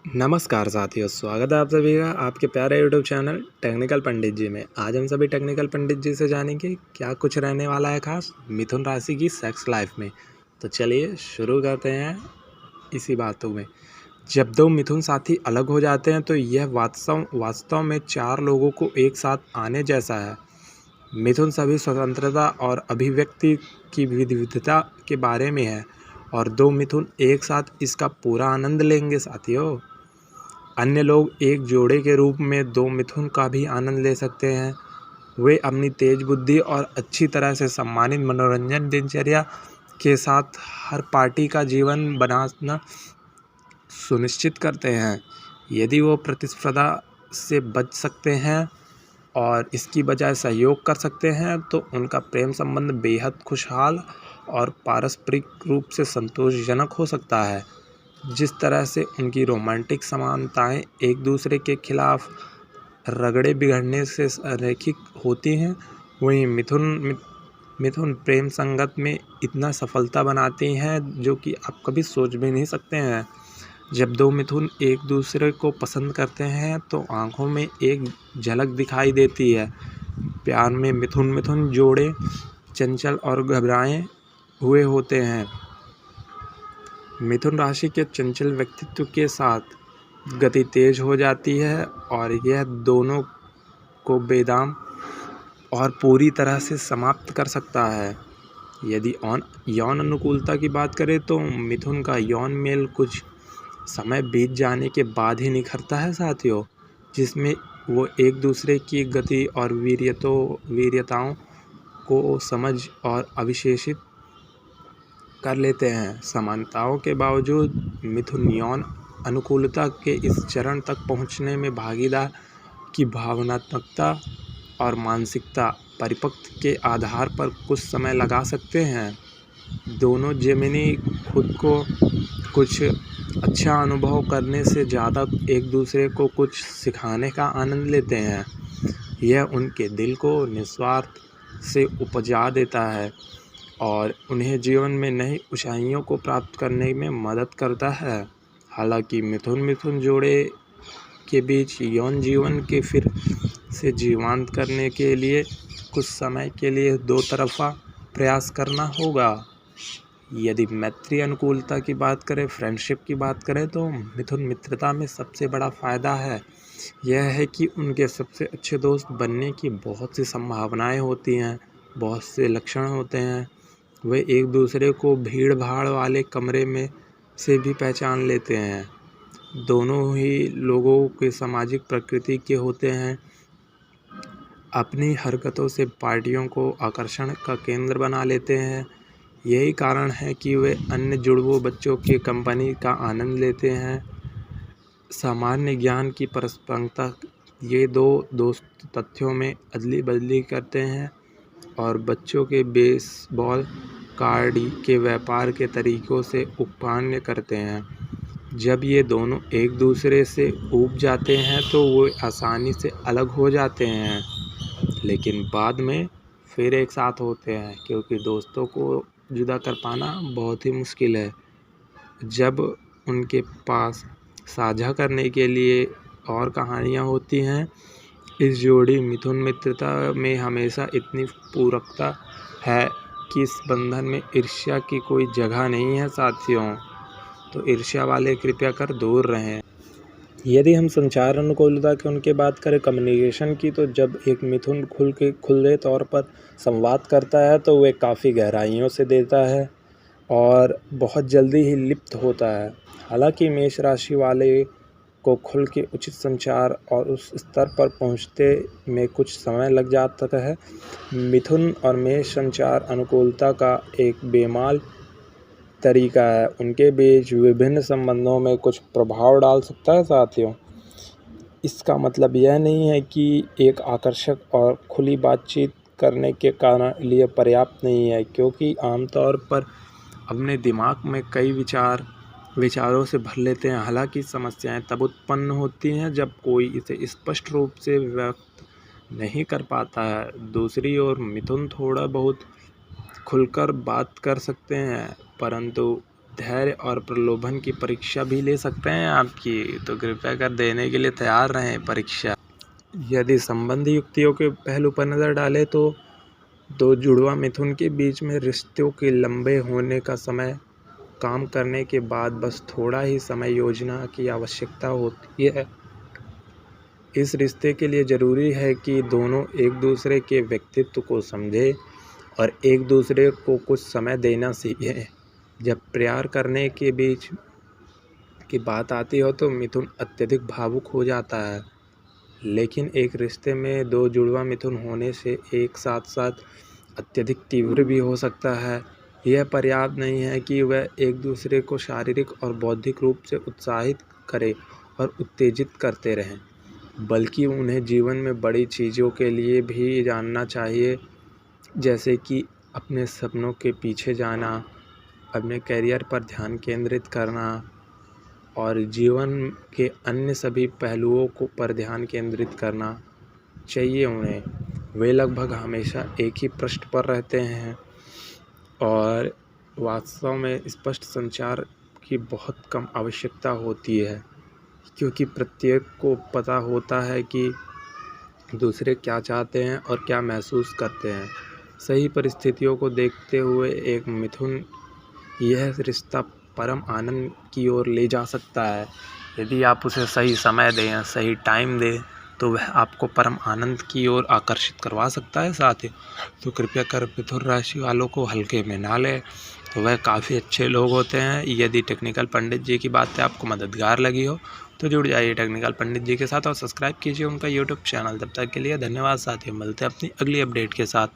नमस्कार साथियों, स्वागत है आप सभी का आपके प्यारे यूट्यूब चैनल टेक्निकल पंडित जी में। आज हम सभी टेक्निकल पंडित जी से जानेंगे क्या कुछ रहने वाला है खास मिथुन राशि की सेक्स लाइफ में। तो चलिए शुरू करते हैं इसी बातों में। जब दो मिथुन साथी अलग हो जाते हैं तो यह वास्तव में चार लोगों को एक साथ आने जैसा है। मिथुन सभी स्वतंत्रता और अभिव्यक्ति की विविधता के बारे में है और दो मिथुन एक साथ इसका पूरा आनंद लेंगे साथियों। अन्य लोग एक जोड़े के रूप में दो मिथुन का भी आनंद ले सकते हैं। वे अपनी तेज बुद्धि और अच्छी तरह से सम्मानित मनोरंजन दिनचर्या के साथ हर पार्टी का जीवन बनाना सुनिश्चित करते हैं। यदि वो प्रतिस्पर्धा से बच सकते हैं और इसकी बजाय सहयोग कर सकते हैं तो उनका प्रेम संबंध बेहद खुशहाल और पारस्परिक रूप से संतोषजनक हो सकता है। जिस तरह से उनकी रोमांटिक समानताएं एक दूसरे के खिलाफ रगड़े बिगड़ने से रैखिक होती हैं, वहीं मिथुन प्रेम संगत में इतना सफलता बनाती हैं जो कि आप कभी सोच भी नहीं सकते हैं। जब दो मिथुन एक दूसरे को पसंद करते हैं तो आंखों में एक झलक दिखाई देती है। प्यार में मिथुन जोड़े चंचल और घबराए हुए होते हैं। मिथुन राशि के चंचल व्यक्तित्व के साथ गति तेज हो जाती है और यह दोनों को बेदम और पूरी तरह से समाप्त कर सकता है। यदि यौन अनुकूलता की बात करें तो मिथुन का यौन मेल कुछ समय बीत जाने के बाद ही निखरता है साथियों, जिसमें वो एक दूसरे की गति और वीर्यताओं को समझ और अविशेषित कर लेते हैं। समानताओं के बावजूद मिथुन यौन अनुकूलता के इस चरण तक पहुंचने में भागीदार की भावनात्मकता और मानसिकता परिपक्वता के आधार पर कुछ समय लगा सकते हैं। दोनों जेमिनी खुद को कुछ अच्छा अनुभव करने से ज़्यादा एक दूसरे को कुछ सिखाने का आनंद लेते हैं। यह उनके दिल को निस्वार्थ से उपजा देता है और उन्हें जीवन में नई ऊंचाइयों को प्राप्त करने में मदद करता है। हालांकि मिथुन जोड़े के बीच यौन जीवन के फिर से जीवंत करने के लिए कुछ समय के लिए दो तरफा प्रयास करना होगा। यदि मैत्री अनुकूलता की बात करें, फ्रेंडशिप की बात करें तो मिथुन मित्रता में सबसे बड़ा फ़ायदा है यह है कि उनके सबसे अच्छे दोस्त बनने की बहुत सी संभावनाएं होती हैं, बहुत से लक्षण होते हैं। वे एक दूसरे को भीड़ भाड़ वाले कमरे में से भी पहचान लेते हैं। दोनों ही लोगों के सामाजिक प्रकृति के होते हैं। अपनी हरकतों से पार्टियों को आकर्षण का केंद्र बना लेते हैं। यही कारण है कि वे अन्य जुड़वों बच्चों की कंपनी का आनंद लेते हैं। सामान्य ज्ञान की परस्परता ये दो दोस्त तथ्यों में अदली बदली करते हैं और बच्चों के बेसबॉल कार्ड के व्यापार के तरीकों से उपमान्य करते हैं। जब ये दोनों एक दूसरे से ऊब जाते हैं तो वो आसानी से अलग हो जाते हैं, लेकिन बाद में फिर एक साथ होते हैं क्योंकि दोस्तों को जुदा कर पाना बहुत ही मुश्किल है। जब उनके पास साझा करने के लिए और कहानियाँ होती हैं। इस जोड़ी मिथुन मित्रता में हमेशा इतनी पूरकता है कि इस बंधन में ईर्ष्या की कोई जगह नहीं है साथियों। तो ईर्ष्या वाले कृपया कर दूर रहें। यदि हम संचार अनुकूलता की उनकी बात करें, कम्युनिकेशन की, तो जब एक मिथुन खुले तौर पर संवाद करता है तो वे काफ़ी गहराइयों से देता है और बहुत जल्दी ही लिप्त होता है। हालांकि मेष राशि वाले को खुल के उचित संचार और उस स्तर पर पहुंचते में कुछ समय लग जाता है। मिथुन और मेष संचार अनुकूलता का एक बेमाल तरीका है, उनके बीच विभिन्न संबंधों में कुछ प्रभाव डाल सकता है साथियों। इसका मतलब यह नहीं है कि एक आकर्षक और खुली बातचीत करने के कारण लिए पर्याप्त नहीं है, क्योंकि आमतौर पर अपने दिमाग में कई विचारों से भर लेते हैं। हालांकि समस्याएं तब उत्पन्न होती हैं जब कोई इसे स्पष्ट रूप से व्यक्त नहीं कर पाता है। दूसरी ओर मिथुन थोड़ा बहुत खुलकर बात कर सकते हैं, परंतु धैर्य और प्रलोभन की परीक्षा भी ले सकते हैं आपकी, तो कृपया कर देने के लिए तैयार रहें परीक्षा। यदि संबंधी युक्तियों के पहलू पर नज़र डालें तो दो जुड़वा मिथुन के बीच में रिश्तों के लंबे होने का समय काम करने के बाद बस थोड़ा ही समय योजना की आवश्यकता होती है। इस रिश्ते के लिए ज़रूरी है कि दोनों एक दूसरे के व्यक्तित्व को समझें और एक दूसरे को कुछ समय देना सीखें। जब प्यार करने के बीच की बात आती हो तो मिथुन अत्यधिक भावुक हो जाता है, लेकिन एक रिश्ते में दो जुड़वा मिथुन होने से एक साथ साथ अत्यधिक तीव्र भी हो सकता है। यह पर्याप्त नहीं है कि वह एक दूसरे को शारीरिक और बौद्धिक रूप से उत्साहित करें और उत्तेजित करते रहें, बल्कि उन्हें जीवन में बड़ी चीज़ों के लिए भी जानना चाहिए, जैसे कि अपने सपनों के पीछे जाना, अपने करियर पर ध्यान केंद्रित करना और जीवन के अन्य सभी पहलुओं पर ध्यान केंद्रित करना चाहिए उन्हें। वे लगभग हमेशा एक ही पृष्ठ पर रहते हैं और वास्तव में स्पष्ट संचार की बहुत कम आवश्यकता होती है, क्योंकि प्रत्येक को पता होता है कि दूसरे क्या चाहते हैं और क्या महसूस करते हैं। सही परिस्थितियों को देखते हुए एक मिथुन यह रिश्ता परम आनंद की ओर ले जा सकता है। यदि आप उसे सही समय दें, सही टाइम दें, तो वह आपको परम आनंद की ओर आकर्षित करवा सकता है साथी। तो कृपया कर मिथुन राशि वालों को हल्के में ना लें, तो वह काफ़ी अच्छे लोग होते हैं। यदि टेक्निकल पंडित जी की बातें आपको मददगार लगी हो तो जुड़ जाइए टेक्निकल पंडित जी के साथ और सब्सक्राइब कीजिए उनका यूट्यूब चैनल। तब तक के लिए धन्यवाद साथियों, मिलते हैं अपनी अगली अपडेट के साथ।